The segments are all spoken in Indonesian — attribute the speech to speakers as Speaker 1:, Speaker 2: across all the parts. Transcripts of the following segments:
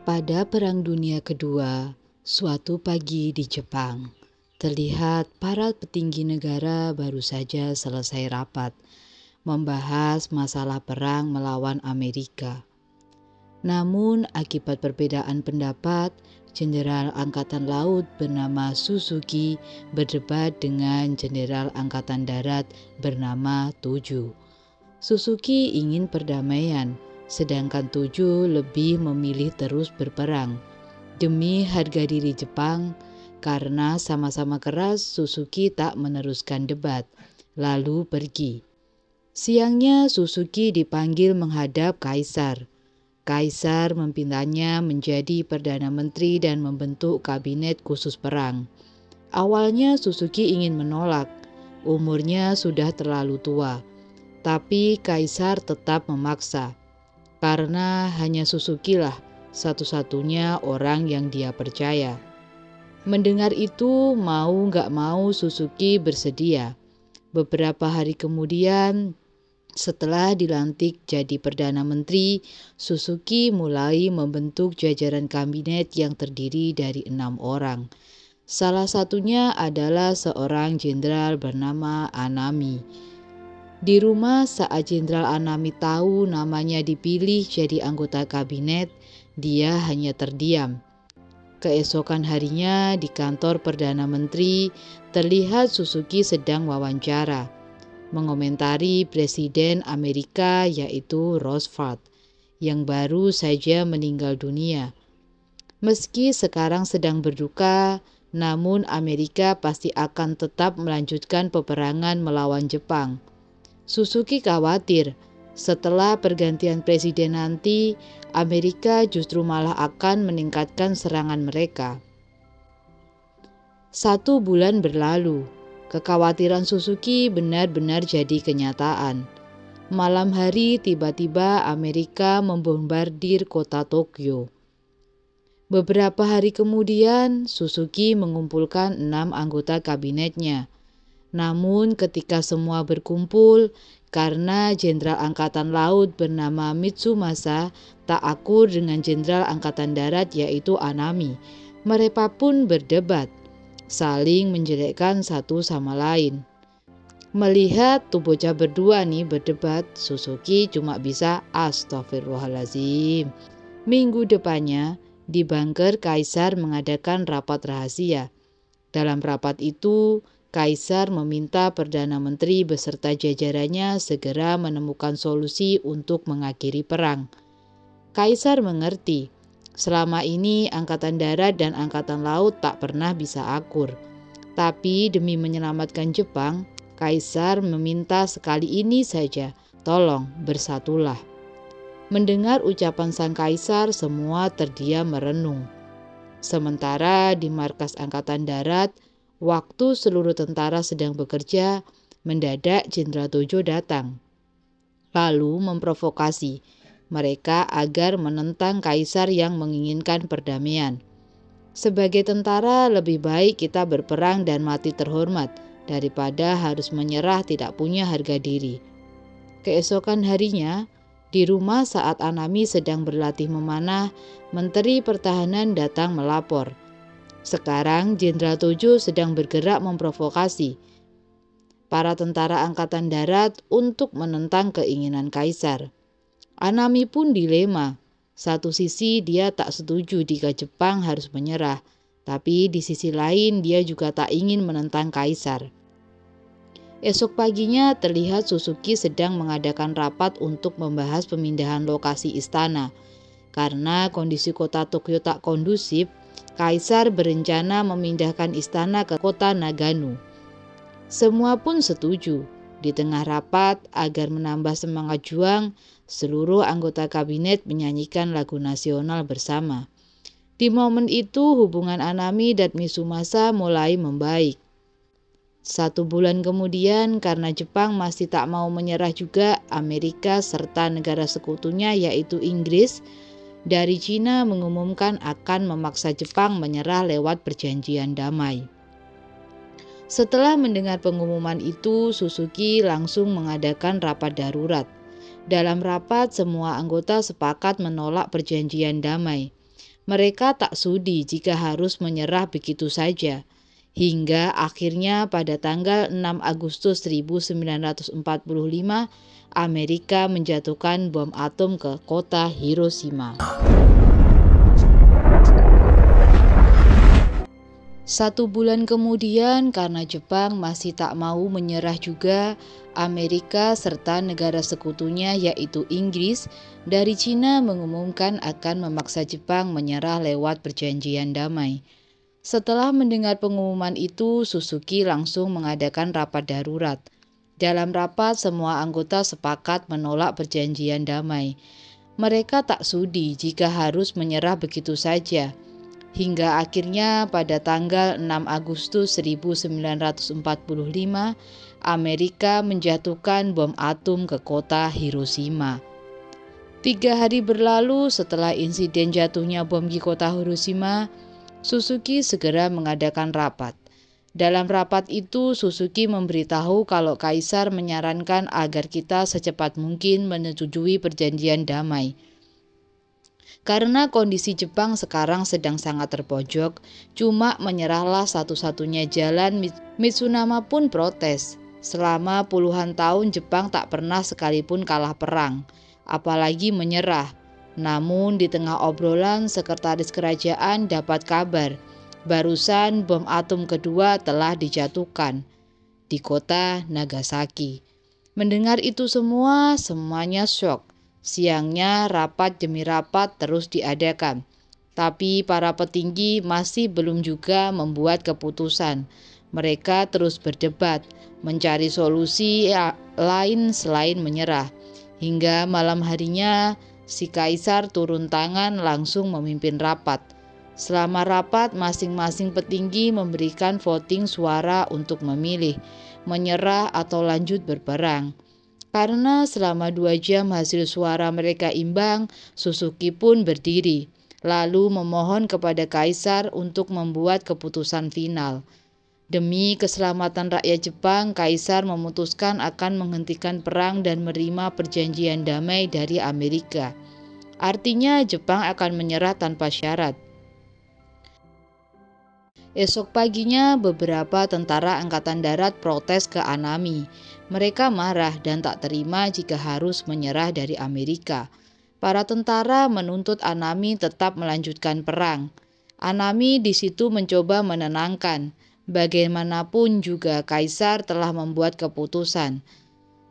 Speaker 1: Pada Perang Dunia Kedua, suatu pagi di Jepang, terlihat para petinggi negara baru saja selesai rapat, membahas masalah perang melawan Amerika. Namun akibat perbedaan pendapat, Jenderal Angkatan Laut bernama Suzuki berdebat dengan Jenderal Angkatan Darat bernama Tojo. Suzuki ingin perdamaian, sedangkan Tojo lebih memilih terus berperang. Demi harga diri Jepang, karena sama-sama keras, Suzuki tak meneruskan debat, lalu pergi. Siangnya Suzuki dipanggil menghadap Kaisar. Kaisar mempintanya menjadi Perdana Menteri dan membentuk kabinet khusus perang. Awalnya Suzuki ingin menolak, umurnya sudah terlalu tua. Tapi Kaisar tetap memaksa, karena hanya Suzuki lah satu-satunya orang yang dia percaya. Mendengar itu, mau gak mau Suzuki bersedia. Beberapa hari kemudian, setelah dilantik jadi Perdana Menteri, Suzuki mulai membentuk jajaran kabinet yang terdiri dari 6 orang. Salah satunya adalah seorang jenderal bernama Anami. Di rumah saat Jenderal Anami tahu namanya dipilih jadi anggota kabinet, dia hanya terdiam. Keesokan harinya di kantor Perdana Menteri, terlihat Suzuki sedang wawancara, mengomentari Presiden Amerika yaitu Roosevelt, yang baru saja meninggal dunia. Meski sekarang sedang berduka, namun Amerika pasti akan tetap melanjutkan peperangan melawan Jepang. Suzuki khawatir, setelah pergantian presiden nanti, Amerika justru malah akan meningkatkan serangan mereka. 1 bulan berlalu, kekhawatiran Suzuki benar-benar jadi kenyataan. Malam hari tiba-tiba Amerika membombardir kota Tokyo. Beberapa hari kemudian, Suzuki mengumpulkan 6 anggota kabinetnya. Namun ketika semua berkumpul, karena Jenderal Angkatan Laut bernama Mitsumasa tak akur dengan Jenderal Angkatan Darat yaitu Anami, mereka pun berdebat, saling menjelekkan satu sama lain. Melihat tuh bocah berdua nih berdebat, Suzuki cuma bisa astagfirullahaladzim. Minggu depannya, di bunker Kaisar mengadakan rapat rahasia. Dalam rapat itu, Kaisar meminta Perdana Menteri beserta jajarannya segera menemukan solusi untuk mengakhiri perang. Kaisar mengerti, selama ini Angkatan Darat dan Angkatan Laut tak pernah bisa akur. Tapi demi menyelamatkan Jepang, Kaisar meminta sekali ini saja, tolong bersatulah. Mendengar ucapan sang Kaisar, semua terdiam merenung. Sementara di markas Angkatan Darat, waktu seluruh tentara sedang bekerja, mendadak Jenderal Tojo datang. Lalu memprovokasi mereka agar menentang Kaisar yang menginginkan perdamaian. Sebagai tentara lebih baik kita berperang dan mati terhormat daripada harus menyerah tidak punya harga diri. Keesokan harinya, di rumah saat Anami sedang berlatih memanah, Menteri Pertahanan datang melapor. Sekarang Jenderal Tojo sedang bergerak memprovokasi para tentara Angkatan Darat untuk menentang keinginan Kaisar. Anami pun dilema. Satu sisi dia tak setuju jika Jepang harus menyerah, tapi di sisi lain dia juga tak ingin menentang Kaisar. Esok paginya terlihat Suzuki sedang mengadakan rapat untuk membahas pemindahan lokasi istana. Karena kondisi kota Tokyo tak kondusif, Kaisar berencana memindahkan istana ke kota Nagano. Semua pun setuju. Di tengah rapat, agar menambah semangat juang, seluruh anggota kabinet menyanyikan lagu nasional bersama. Di momen itu, hubungan Anami dan Mitsumasa mulai membaik. 1 bulan kemudian, karena Jepang masih tak mau menyerah juga, Amerika serta negara sekutunya yaitu Inggris dari Cina mengumumkan akan memaksa Jepang menyerah lewat perjanjian damai. Setelah mendengar pengumuman itu, Suzuki langsung mengadakan rapat darurat. Dalam rapat, semua anggota sepakat menolak perjanjian damai. Mereka tak sudi jika harus menyerah begitu saja. Hingga akhirnya pada tanggal 6 Agustus 1945, Amerika menjatuhkan bom atom ke kota Hiroshima. 1 bulan kemudian, karena Jepang masih tak mau menyerah juga, Amerika serta negara sekutunya yaitu Inggris dari Cina mengumumkan akan memaksa Jepang menyerah lewat perjanjian damai. Setelah mendengar pengumuman itu, Suzuki langsung mengadakan rapat darurat. Dalam rapat, semua anggota sepakat menolak perjanjian damai. Mereka tak sudi jika harus menyerah begitu saja. Hingga akhirnya pada tanggal 6 Agustus 1945, Amerika menjatuhkan bom atom ke kota Hiroshima. 3 hari berlalu setelah insiden jatuhnya bom di kota Hiroshima, Suzuki segera mengadakan rapat. Dalam rapat itu, Suzuki memberitahu kalau Kaisar menyarankan agar kita secepat mungkin menyetujui perjanjian damai. Karena kondisi Jepang sekarang sedang sangat terpojok, cuma menyerahlah satu-satunya jalan. Mitsunama pun protes. Selama puluhan tahun Jepang tak pernah sekalipun kalah perang, apalagi menyerah. Namun di tengah obrolan, sekretaris kerajaan dapat kabar, barusan bom atom kedua telah dijatuhkan di kota Nagasaki. Mendengar itu semuanya syok. Siangnya rapat demi rapat terus diadakan, tapi para petinggi masih belum juga membuat keputusan. Mereka terus berdebat, mencari solusi lain selain menyerah. Hingga malam harinya, si Kaisar turun tangan langsung memimpin rapat. Selama rapat, masing-masing petinggi memberikan voting suara untuk memilih, menyerah atau lanjut berperang. Karena selama 2 jam hasil suara mereka imbang, Suzuki pun berdiri, lalu memohon kepada Kaisar untuk membuat keputusan final. Demi keselamatan rakyat Jepang, Kaisar memutuskan akan menghentikan perang dan menerima perjanjian damai dari Amerika. Artinya Jepang akan menyerah tanpa syarat. Esok paginya, beberapa tentara angkatan darat protes ke Anami. Mereka marah dan tak terima jika harus menyerah dari Amerika. Para tentara menuntut Anami tetap melanjutkan perang. Anami di situ mencoba menenangkan. Bagaimanapun juga Kaisar telah membuat keputusan.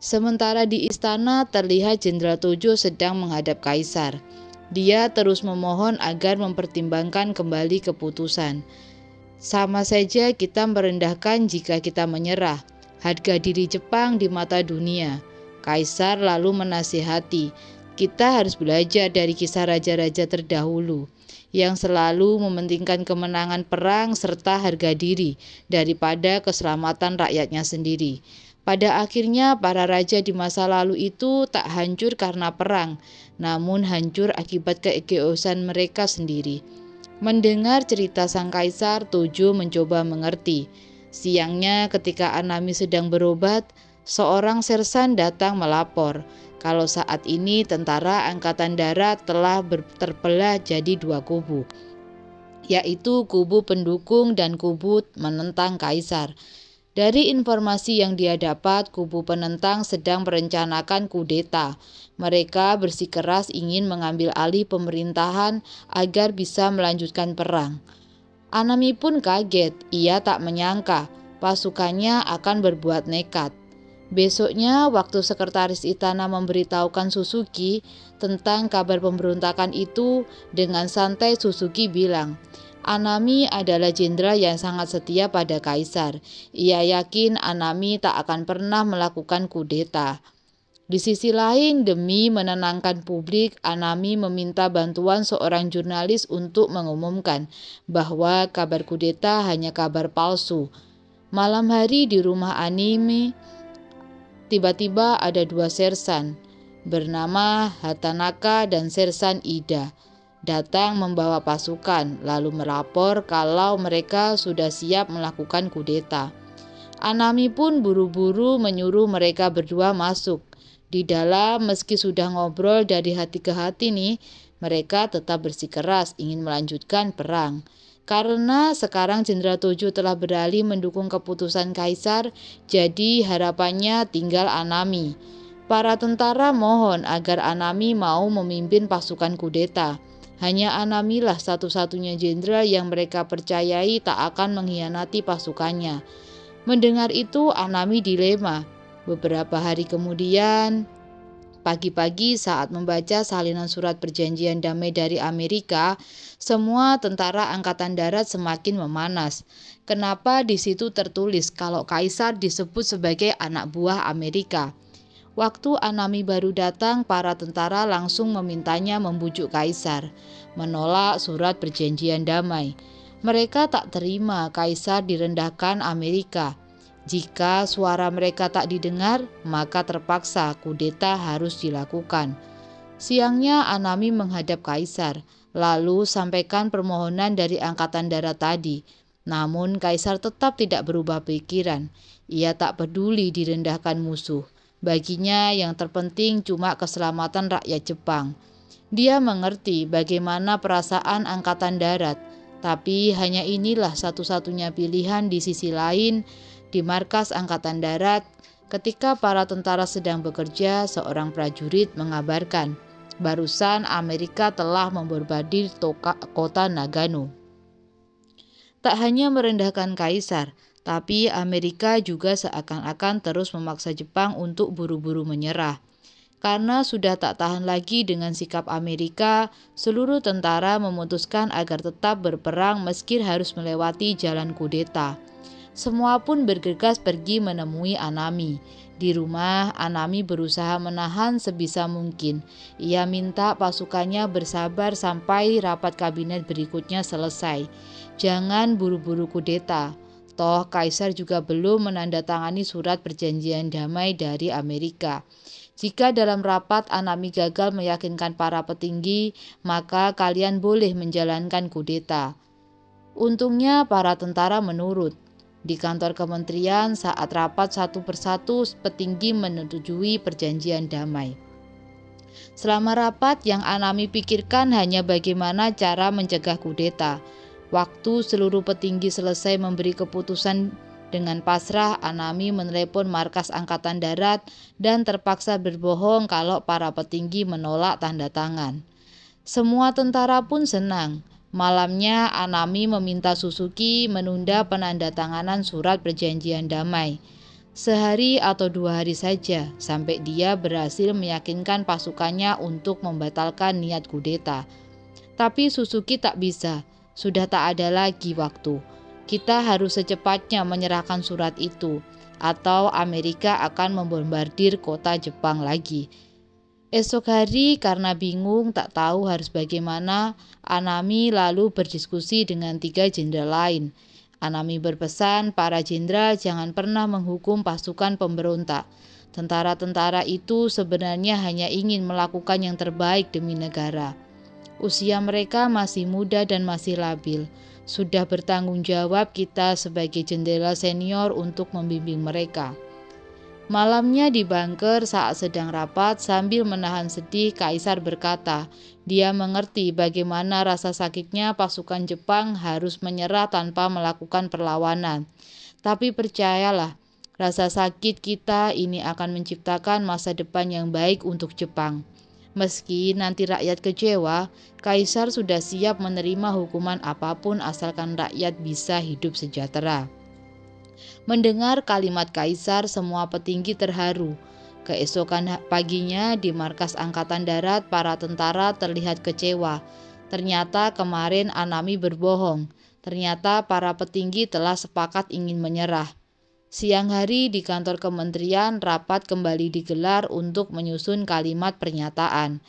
Speaker 1: Sementara di istana terlihat Jenderal Tojo sedang menghadap Kaisar. Dia terus memohon agar mempertimbangkan kembali keputusan. Sama saja kita merendahkan jika kita menyerah. Harga diri Jepang di mata dunia. Kaisar lalu menasihati, kita harus belajar dari kisah raja-raja terdahulu yang selalu mementingkan kemenangan perang serta harga diri daripada keselamatan rakyatnya sendiri. Pada akhirnya para raja di masa lalu itu tak hancur karena perang, namun hancur akibat keegoisan mereka sendiri. Mendengar cerita sang Kaisar, Tojo mencoba mengerti. Siangnya ketika Anami sedang berobat, seorang sersan datang melapor kalau saat ini tentara angkatan darat telah terbelah jadi 2 kubu, yaitu kubu pendukung dan kubu menentang Kaisar. Dari informasi yang dia dapat, kubu penentang sedang merencanakan kudeta. Mereka bersikeras ingin mengambil alih pemerintahan agar bisa melanjutkan perang. Anami pun kaget, ia tak menyangka pasukannya akan berbuat nekat. Besoknya, waktu sekretaris istana memberitahukan Suzuki tentang kabar pemberontakan itu, dengan santai Suzuki bilang, Anami adalah jenderal yang sangat setia pada Kaisar. Ia yakin Anami tak akan pernah melakukan kudeta. Di sisi lain, demi menenangkan publik, Anami meminta bantuan seorang jurnalis untuk mengumumkan bahwa kabar kudeta hanya kabar palsu. Malam hari di rumah Anami, tiba-tiba ada 2 sersan bernama Hatanaka dan sersan Ida datang membawa pasukan, lalu melapor kalau mereka sudah siap melakukan kudeta. Anami pun buru-buru menyuruh mereka berdua masuk. Di dalam, meski sudah ngobrol dari hati ke hati nih, Mereka tetap bersikeras ingin melanjutkan perang. Karena sekarang Jenderal Tojo telah beralih mendukung keputusan Kaisar, jadi harapannya tinggal Anami. Para tentara mohon agar Anami mau memimpin pasukan kudeta. Hanya Anamilah satu-satunya jenderal yang mereka percayai tak akan mengkhianati pasukannya. Mendengar itu, Anami dilema. Beberapa hari kemudian, pagi-pagi saat membaca salinan surat perjanjian damai dari Amerika, semua tentara angkatan darat semakin memanas. Kenapa di situ tertulis kalau Kaisar disebut sebagai anak buah Amerika? Waktu Anami baru datang, para tentara langsung memintanya membujuk Kaisar, menolak surat perjanjian damai. Mereka tak terima Kaisar direndahkan Amerika. Jika suara mereka tak didengar, maka terpaksa kudeta harus dilakukan. Siangnya Anami menghadap Kaisar, lalu sampaikan permohonan dari angkatan darat tadi. Namun Kaisar tetap tidak berubah pikiran. Ia tak peduli direndahkan musuh. Baginya yang terpenting cuma keselamatan rakyat Jepang. Dia mengerti bagaimana perasaan angkatan darat, tapi hanya inilah satu-satunya pilihan. Di sisi lain, di markas angkatan darat, ketika para tentara sedang bekerja, seorang prajurit mengabarkan, barusan Amerika telah membombardir kota Nagano. Tak hanya merendahkan Kaisar, tapi Amerika juga seakan-akan terus memaksa Jepang untuk buru-buru menyerah. Karena sudah tak tahan lagi dengan sikap Amerika, seluruh tentara memutuskan agar tetap berperang meski harus melewati jalan kudeta. Semua pun bergegas pergi menemui Anami. Di rumah, Anami berusaha menahan sebisa mungkin. Ia minta pasukannya bersabar sampai rapat kabinet berikutnya selesai. Jangan buru-buru kudeta. Toh Kaisar juga belum menandatangani surat perjanjian damai dari Amerika. Jika dalam rapat Anami gagal meyakinkan para petinggi, maka kalian boleh menjalankan kudeta. Untungnya para tentara menurut. Di kantor kementerian saat rapat satu persatu petinggi menyetujui perjanjian damai. Selama rapat yang Anami pikirkan hanya bagaimana cara mencegah kudeta. Waktu seluruh petinggi selesai memberi keputusan dengan pasrah, Anami menelepon markas angkatan darat dan terpaksa berbohong kalau para petinggi menolak tanda tangan. Semua tentara pun senang. Malamnya Anami meminta Suzuki menunda penandatanganan surat perjanjian damai. Sehari atau 2 hari saja sampai dia berhasil meyakinkan pasukannya untuk membatalkan niat kudeta. Tapi Suzuki tak bisa, sudah tak ada lagi waktu. Kita harus secepatnya menyerahkan surat itu, atau Amerika akan membombardir kota Jepang lagi. Esok hari karena bingung tak tahu harus bagaimana, Anami lalu berdiskusi dengan 3 jenderal lain. Anami berpesan para jenderal jangan pernah menghukum pasukan pemberontak. Tentara-tentara itu sebenarnya hanya ingin melakukan yang terbaik demi negara. Usia mereka masih muda dan masih labil. Sudah bertanggung jawab kita sebagai jenderal senior untuk membimbing mereka. Malamnya di bunker saat sedang rapat sambil menahan sedih, Kaisar berkata, dia mengerti bagaimana rasa sakitnya pasukan Jepang harus menyerah tanpa melakukan perlawanan. Tapi percayalah, rasa sakit kita ini akan menciptakan masa depan yang baik untuk Jepang. Meski nanti rakyat kecewa, Kaisar sudah siap menerima hukuman apapun asalkan rakyat bisa hidup sejahtera. Mendengar kalimat Kaisar, semua petinggi terharu. Keesokan paginya di markas angkatan darat, para tentara terlihat kecewa. Ternyata kemarin Anami berbohong. Ternyata para petinggi telah sepakat ingin menyerah. Siang hari di kantor kementerian, rapat kembali digelar untuk menyusun kalimat pernyataan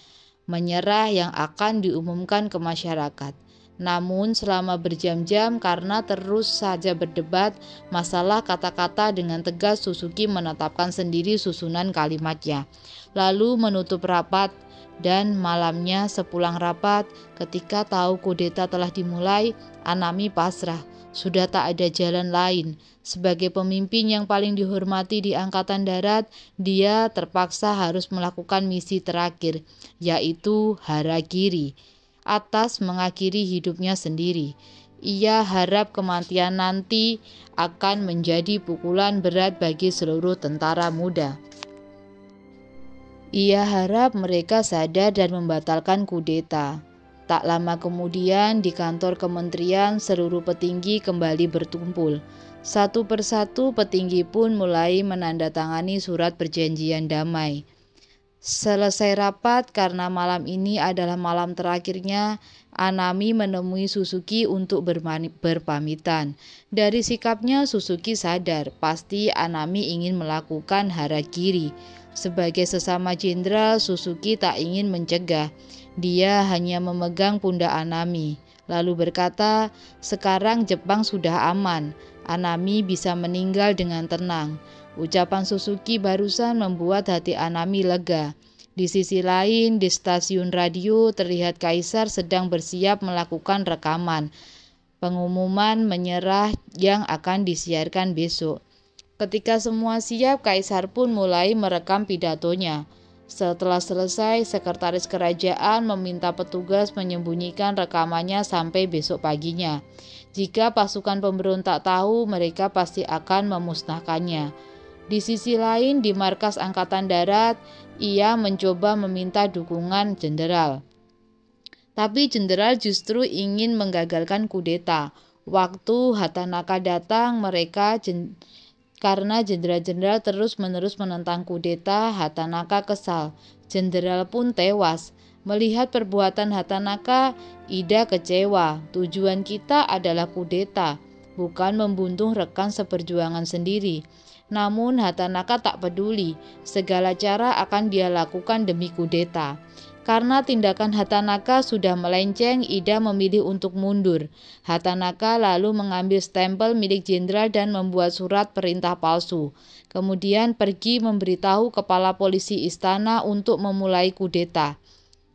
Speaker 1: menyerah yang akan diumumkan ke masyarakat. Namun selama berjam-jam karena terus saja berdebat masalah kata-kata dengan tegas, Suzuki menetapkan sendiri susunan kalimatnya. Lalu menutup rapat dan malamnya sepulang rapat ketika tahu kudeta telah dimulai, Anami pasrah. Sudah tak ada jalan lain. Sebagai pemimpin yang paling dihormati di Angkatan Darat, dia terpaksa harus melakukan misi terakhir, yaitu harakiri, atas mengakhiri hidupnya sendiri. Ia harap kematian nanti akan menjadi pukulan berat bagi seluruh tentara muda. Ia harap mereka sadar dan membatalkan kudeta. Tak lama kemudian di kantor kementerian seluruh petinggi kembali bertumpul. Satu persatu petinggi pun mulai menandatangani surat perjanjian damai. Selesai rapat, karena malam ini adalah malam terakhirnya, Anami menemui Suzuki untuk berpamitan. Dari sikapnya Suzuki sadar pasti Anami ingin melakukan harakiri. Sebagai sesama jenderal, Suzuki tak ingin mencegah. Dia hanya memegang pundak Anami, lalu berkata, "Sekarang Jepang sudah aman. Anami bisa meninggal dengan tenang." Ucapan Suzuki barusan membuat hati Anami lega. Di sisi lain, di stasiun radio terlihat Kaisar sedang bersiap melakukan rekaman pengumuman menyerah yang akan disiarkan besok. Ketika semua siap, Kaisar pun mulai merekam pidatonya. Setelah selesai, sekretaris kerajaan meminta petugas menyembunyikan rekamannya sampai besok paginya. Jika pasukan pemberontak tahu, mereka pasti akan memusnahkannya. Di sisi lain, di markas Angkatan Darat, ia mencoba meminta dukungan jenderal. Tapi jenderal justru ingin menggagalkan kudeta. Waktu Hatanaka datang, karena jenderal-jenderal terus-menerus menentang kudeta, Hatanaka kesal. Jenderal pun tewas. Melihat perbuatan Hatanaka, Ida kecewa. Tujuan kita adalah kudeta, bukan membunuh rekan seperjuangan sendiri. Namun Hatanaka tak peduli, segala cara akan dia lakukan demi kudeta. Karena tindakan Hatanaka sudah melenceng, Ida memilih untuk mundur. Hatanaka lalu mengambil stempel milik jenderal dan membuat surat perintah palsu. Kemudian pergi memberitahu kepala polisi istana untuk memulai kudeta.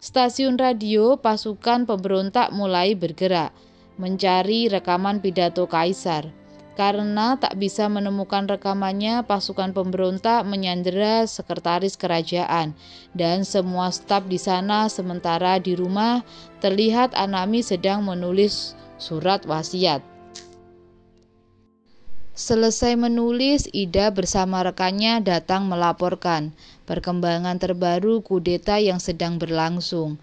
Speaker 1: Stasiun radio pasukan pemberontak mulai bergerak, mencari rekaman pidato Kaisar. Karena tak bisa menemukan rekamannya, pasukan pemberontak menyandera sekretaris kerajaan dan semua staf di sana. Sementara di rumah terlihat Anami sedang menulis surat wasiat. Selesai menulis, Ida bersama rekannya datang melaporkan perkembangan terbaru kudeta yang sedang berlangsung.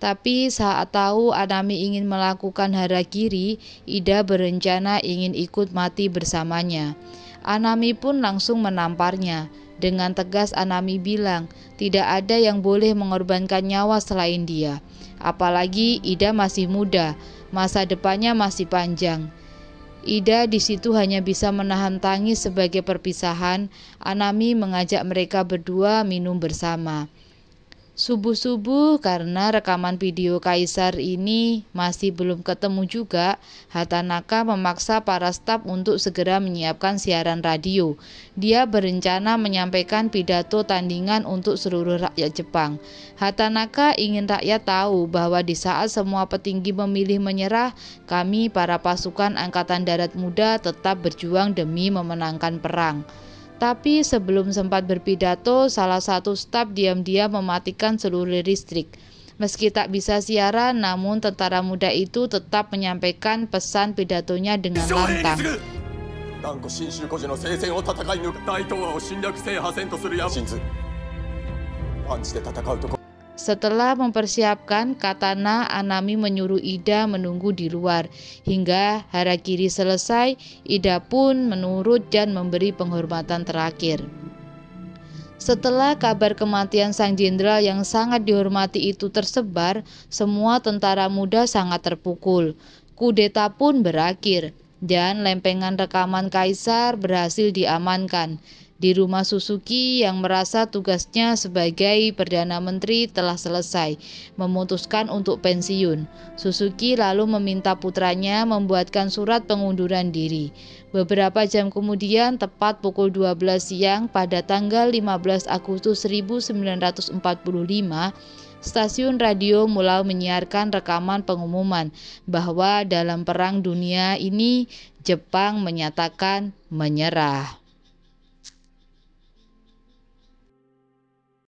Speaker 1: Tapi saat tahu Anami ingin melakukan harakiri, Ida berencana ingin ikut mati bersamanya. Anami pun langsung menamparnya. Dengan tegas Anami bilang, tidak ada yang boleh mengorbankan nyawa selain dia. Apalagi Ida masih muda, masa depannya masih panjang. Ida di situ hanya bisa menahan tangis sebagai perpisahan. Anami mengajak mereka berdua minum bersama. Subuh-subuh, karena rekaman video Kaisar ini masih belum ketemu juga, Hatanaka memaksa para staf untuk segera menyiapkan siaran radio. Dia berencana menyampaikan pidato tandingan untuk seluruh rakyat Jepang. Hatanaka ingin rakyat tahu bahwa di saat semua petinggi memilih menyerah, kami para pasukan Angkatan Darat Muda tetap berjuang demi memenangkan perang. Tapi sebelum sempat berpidato, salah satu staf diam-diam mematikan seluruh listrik. Meski tak bisa siaran, namun tentara muda itu tetap menyampaikan pesan pidatonya dengan lantang. Setelah mempersiapkan katana, Anami menyuruh Ida menunggu di luar. Hingga harakiri selesai, Ida pun menurut dan memberi penghormatan terakhir. Setelah kabar kematian sang jenderal yang sangat dihormati itu tersebar, semua tentara muda sangat terpukul. Kudeta pun berakhir, dan lempengan rekaman Kaisar berhasil diamankan. Di rumah Suzuki yang merasa tugasnya sebagai Perdana Menteri telah selesai, memutuskan untuk pensiun. Suzuki lalu meminta putranya membuatkan surat pengunduran diri. Beberapa jam kemudian, tepat pukul 12 siang pada tanggal 15 Agustus 1945, stasiun radio mulai menyiarkan rekaman pengumuman bahwa dalam Perang Dunia ini Jepang menyatakan menyerah.